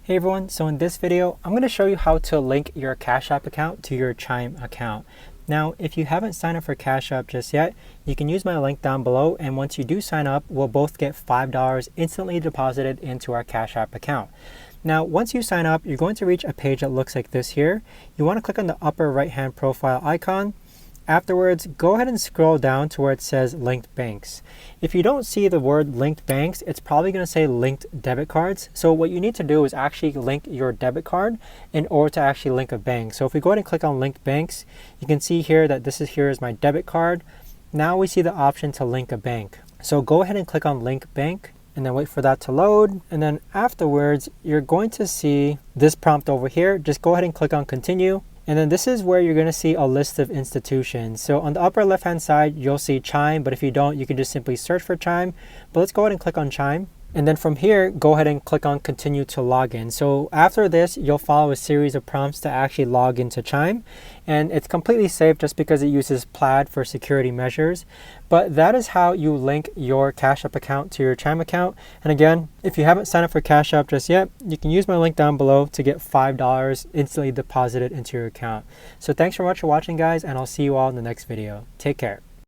Hey everyone, so in this video, I'm going to show you how to link your Cash App account to your Chime account. Now, if you haven't signed up for Cash App just yet, you can use my link down below, and once you do sign up, we'll both get $5 instantly deposited into our Cash App account. Now, once you sign up, you're going to reach a page that looks like this here. You want to click on the upper right-hand profile icon. Afterwards, go ahead and scroll down to where it says linked banks. If you don't see the word linked banks, it's probably going to say linked debit cards. So what you need to do is actually link your debit card in order to actually link a bank. So if we go ahead and click on linked banks, you can see here that here is my debit card. Now we see the option to link a bank. So go ahead and click on link bank and then wait for that to load. And then afterwards, you're going to see this prompt over here. Just go ahead and click on continue. And then this is where you're going to see a list of institutions. So on the upper left hand side, you'll see Chime, but if you don't, you can just simply search for Chime. But let's go ahead and click on Chime. And then from here, go ahead and click on continue to log in. So after this, you'll follow a series of prompts to actually log into Chime. And it's completely safe just because it uses Plaid for security measures. But that is how you link your Cash App account to your Chime account. And again, if you haven't signed up for Cash App just yet, you can use my link down below to get $5 instantly deposited into your account. So thanks so much for watching, guys, and I'll see you all in the next video. Take care.